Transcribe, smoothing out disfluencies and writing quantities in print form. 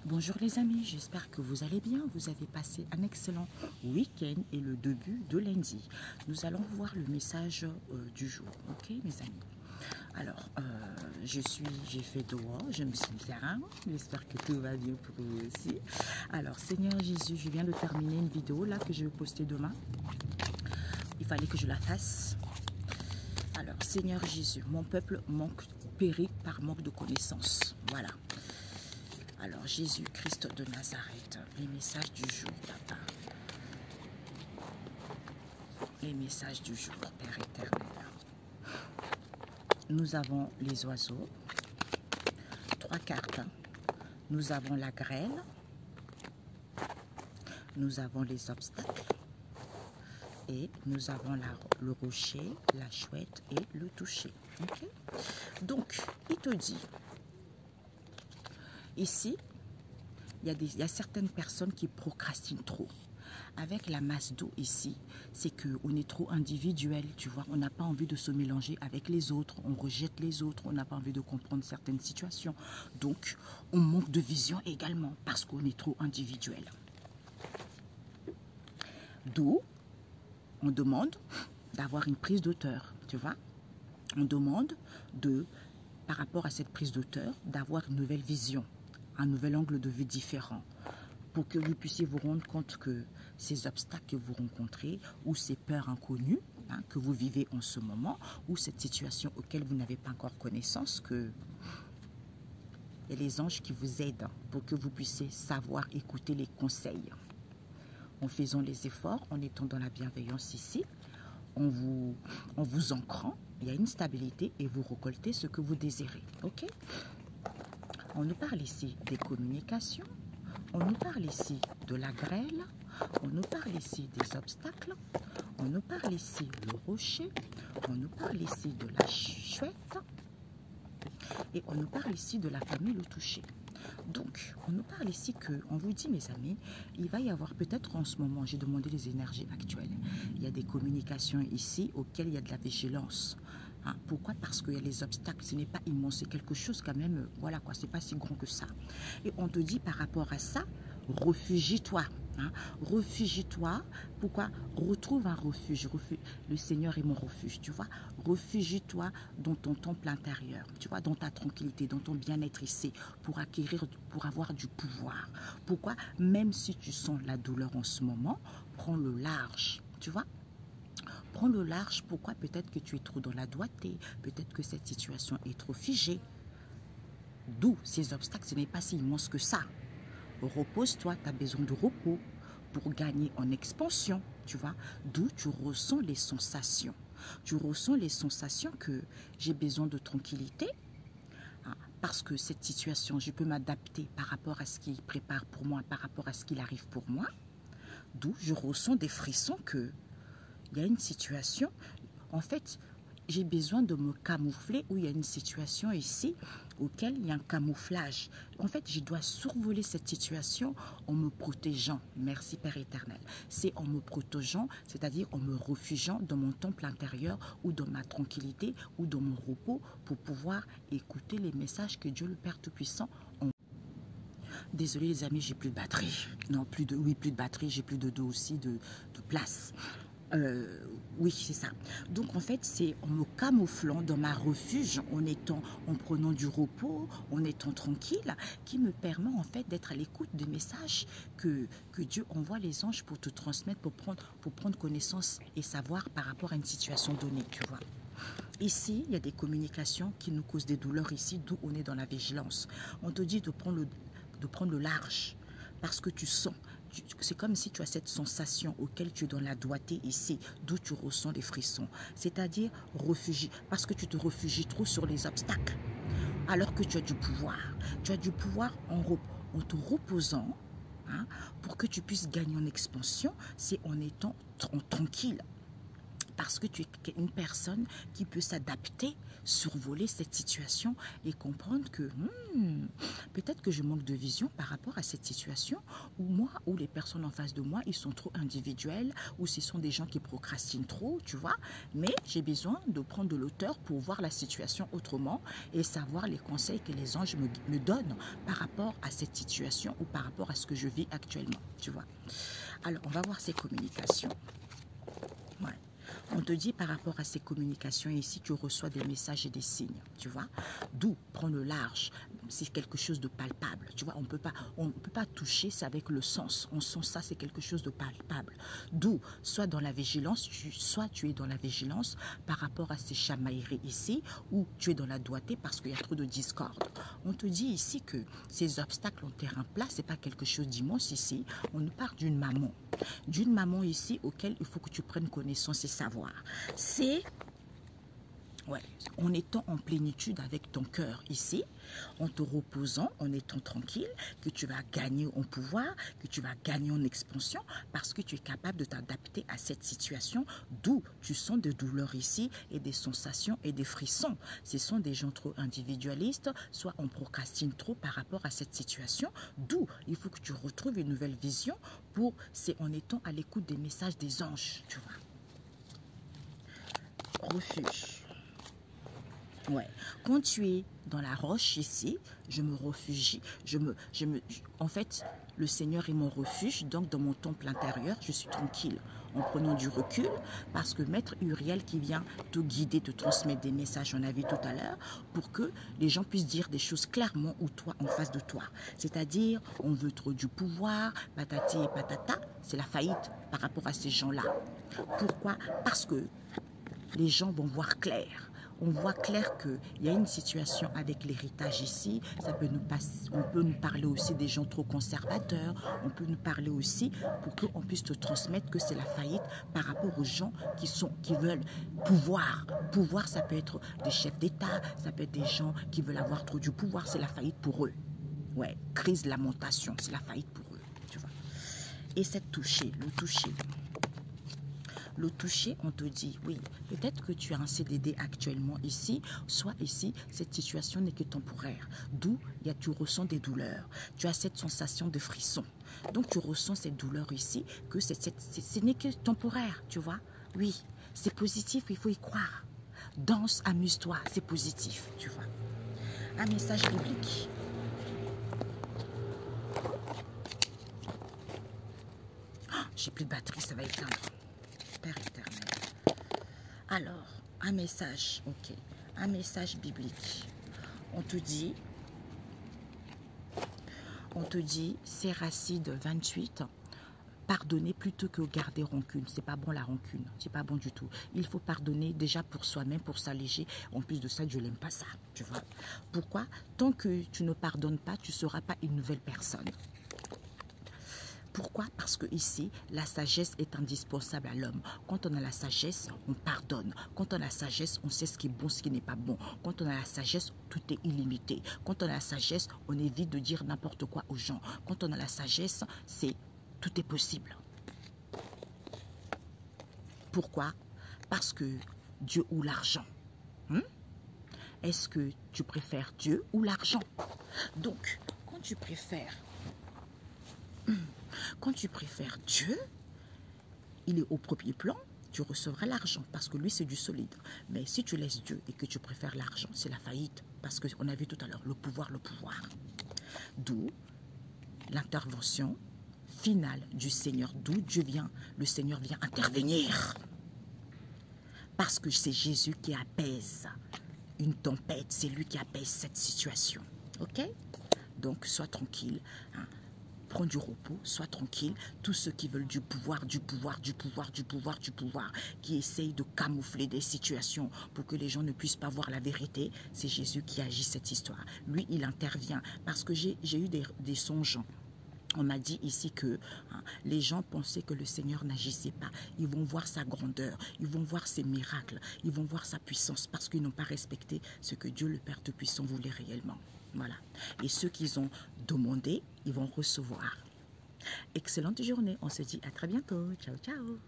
Bonjour les amis, j'espère que vous allez bien. Vous avez passé un excellent week-end et le début de lundi. Nous allons voir le message du jour, ok mes amis. Alors, j'ai fait dehors, je me suis bien. J'espère que tout va bien pour vous aussi. Alors, Seigneur Jésus, je viens de terminer une vidéo là que je vais poster demain. Il fallait que je la fasse. Alors, Seigneur Jésus, mon peuple périt par manque de connaissances. Voilà. Alors, Jésus-Christ de Nazareth, les messages du jour, Papa. Les messages du jour, Père éternel. Nous avons les oiseaux, 3 cartes. Nous avons la grêle, nous avons les obstacles et nous avons le rocher, la chouette et le toucher. Okay? Donc, il te dit, ici, il y a certaines personnes qui procrastinent trop. Avec la masse d'eau ici, c'est qu'on est trop individuel, tu vois. On n'a pas envie de se mélanger avec les autres. On rejette les autres. On n'a pas envie de comprendre certaines situations. Donc, on manque de vision également parce qu'on est trop individuel. D'où, on demande d'avoir une prise d'auteur, tu vois. On demande par rapport à cette prise d'auteur, d'avoir une nouvelle vision, un nouvel angle de vue différent, pour que vous puissiez vous rendre compte que ces obstacles que vous rencontrez ou ces peurs inconnues que vous vivez en ce moment ou cette situation auquel vous n'avez pas encore connaissance, que il y a les anges qui vous aident pour que vous puissiez savoir écouter les conseils. En faisant les efforts, en étant dans la bienveillance ici, en vous ancrant, il y a une stabilité et vous récoltez ce que vous désirez. Ok? On nous parle ici des communications. On nous parle ici de la grêle, on nous parle ici des obstacles, on nous parle ici du rocher, on nous parle ici de la chouette et on nous parle ici de la famille le toucher. Donc, on nous parle ici on vous dit mes amis, il va y avoir peut-être en ce moment, j'ai demandé les énergies actuelles, il y a des communications ici auxquelles il y a de la vigilance. Pourquoi? Parce qu'il y a les obstacles, ce n'est pas immense, c'est quelque chose quand même, voilà quoi, c'est pas si grand que ça. Et on te dit par rapport à ça, réfugie-toi. Réfugie-toi. Pourquoi? Retrouve un refuge. Le Seigneur est mon refuge, tu vois. Réfugie-toi dans ton temple intérieur, tu vois, dans ta tranquillité, dans ton bien-être ici, pour avoir du pouvoir. Pourquoi? Même si tu sens la douleur en ce moment, prends le large, tu vois. Prends le large. Pourquoi? Peut-être que tu es trop dans la doigté. Peut-être que cette situation est trop figée. D'où ces obstacles, ce n'est pas si immense que ça. Repose-toi, tu as besoin de repos pour gagner en expansion, tu vois. D'où tu ressens les sensations. Tu ressens les sensations que j'ai besoin de tranquillité. Parce que cette situation, je peux m'adapter par rapport à ce qu'il prépare pour moi, par rapport à ce qu'il arrive pour moi. D'où je ressens des frissons que il y a une situation, en fait, j'ai besoin de me camoufler où il y a une situation ici auquel il y a un camouflage. En fait, je dois survoler cette situation en me protégeant. Merci Père éternel. C'est en me protégeant, c'est-à-dire en me réfugiant dans mon temple intérieur ou dans ma tranquillité ou dans mon repos pour pouvoir écouter les messages que Dieu le Père Tout-Puissant envoie. Désolé les amis, j'ai plus de batterie. Non, plus de batterie, j'ai plus de aussi de place. Oui, c'est ça. Donc, en fait, c'est en me camouflant dans ma refuge, en prenant du repos, en étant tranquille, qui me permet, en fait, d'être à l'écoute des messages que Dieu envoie les anges pour te transmettre, pour prendre connaissance et savoir par rapport à une situation donnée, tu vois. Ici, il y a des communications qui nous causent des douleurs ici, d'où on est dans la vigilance. On te dit de prendre le large, parce que tu sens. C'est comme si tu as cette sensation auquel tu es dans la doigté ici, d'où tu ressens les frissons. C'est-à-dire réfugier, parce que tu te réfugies trop sur les obstacles, alors que tu as du pouvoir. Tu as du pouvoir en te reposant, pour que tu puisses gagner en expansion, c'est en étant tranquille. parce que tu es une personne qui peut s'adapter, survoler cette situation et comprendre que peut-être que je manque de vision par rapport à cette situation, ou moi, ou les personnes en face de moi, ils sont trop individuels, ou ce sont des gens qui procrastinent trop, tu vois. Mais j'ai besoin de prendre de l'auteur pour voir la situation autrement et savoir les conseils que les anges me donnent par rapport à cette situation ou par rapport à ce que je vis actuellement, tu vois. Alors, on va voir ces communications. Ouais. On te dit par rapport à ces communications ici, tu reçois des messages et des signes, tu vois. D'où prendre le large, c'est quelque chose de palpable, tu vois. On ne peut pas toucher, c'est avec le sens. On sent ça, c'est quelque chose de palpable. D'où, soit dans la vigilance, soit tu es dans la vigilance par rapport à ces chamailleries ici, ou tu es dans la doigté parce qu'il y a trop de discorde. On te dit ici que ces obstacles en terrain plat, c'est pas quelque chose d'immense ici. On nous parle d'une maman. D'une maman ici auquel il faut que tu prennes connaissance et savoir. C'est en étant en plénitude avec ton cœur ici, en te reposant, en étant tranquille, que tu vas gagner en pouvoir, que tu vas gagner en expansion, parce que tu es capable de t'adapter à cette situation, d'où tu sens des douleurs ici et des sensations et des frissons. Ce sont des gens trop individualistes, soit on procrastine trop par rapport à cette situation, d'où il faut que tu retrouves une nouvelle vision c'est en étant à l'écoute des messages des anges, tu vois. Refuge. Ouais. Quand tu es dans la roche ici, je me réfugie. En fait, le Seigneur est mon refuge. Donc, dans mon temple intérieur, je suis tranquille en prenant du recul. Parce que Maître Uriel qui vient te guider, te transmettre des messages, on a vu tout à l'heure, pour que les gens puissent dire des choses clairement ou toi en face de toi. C'est-à-dire, on veut trop du pouvoir, patati et patata. C'est la faillite par rapport à ces gens-là. Pourquoi? Parce que les gens vont voir clair. On voit clair qu'il y a une situation avec l'héritage ici. On peut nous parler aussi des gens trop conservateurs. On peut nous parler aussi pour qu'on puisse te transmettre que c'est la faillite par rapport aux gens qui veulent pouvoir. Pouvoir, ça peut être des chefs d'État, ça peut être des gens qui veulent avoir trop du pouvoir. C'est la faillite pour eux. Ouais, crise, lamentation, c'est la faillite pour eux. Tu vois. Et cette toucher, le toucher. Le toucher, on te dit, oui, peut-être que tu as un CDD actuellement ici, soit ici, cette situation n'est que temporaire. D'où tu ressens des douleurs. Tu as cette sensation de frisson. Donc, tu ressens cette douleur ici, que ce n'est que temporaire, tu vois. Oui, c'est positif, il faut y croire. Danse, amuse-toi, c'est positif, tu vois. Un message biblique. Oh, j'ai plus de batterie, ça va éteindre. Père éternel. Alors, un message, ok, un message biblique. On te dit, Séracide 28, pardonner plutôt que garder rancune. C'est pas bon la rancune, c'est pas bon du tout. Il faut pardonner déjà pour soi-même, pour s'alléger. En plus de ça, Dieu n'aime pas ça, tu vois. Pourquoi? Tant que tu ne pardonnes pas, tu ne seras pas une nouvelle personne. Pourquoi? Parce que ici, la sagesse est indispensable à l'homme. Quand on a la sagesse, on pardonne. Quand on a la sagesse, on sait ce qui est bon, ce qui n'est pas bon. Quand on a la sagesse, tout est illimité. Quand on a la sagesse, on évite de dire n'importe quoi aux gens. Quand on a la sagesse, tout est possible. Pourquoi? Parce que Dieu ou l'argent. Est-ce que tu préfères Dieu ou l'argent? Donc, quand tu préfères Dieu, il est au premier plan, tu recevras l'argent parce que lui, c'est du solide. Mais si tu laisses Dieu et que tu préfères l'argent, c'est la faillite. Parce qu'on a vu tout à l'heure, le pouvoir. D'où l'intervention finale du Seigneur, d'où le Seigneur vient intervenir. Parce que c'est Jésus qui apaise une tempête, c'est lui qui apaise cette situation. Ok? Donc, sois tranquille. Prends du repos, sois tranquille. Tous ceux qui veulent du pouvoir, qui essayent de camoufler des situations pour que les gens ne puissent pas voir la vérité, c'est Jésus qui agit cette histoire. Lui, il intervient parce que j'ai eu des songes. On m'a dit ici que les gens pensaient que le Seigneur n'agissait pas. Ils vont voir sa grandeur, ils vont voir ses miracles, ils vont voir sa puissance parce qu'ils n'ont pas respecté ce que Dieu le Père Tout-Puissant voulait réellement. Voilà. Et ceux qui ont demandé, ils vont recevoir. Excellente journée. On se dit à très bientôt. Ciao, ciao.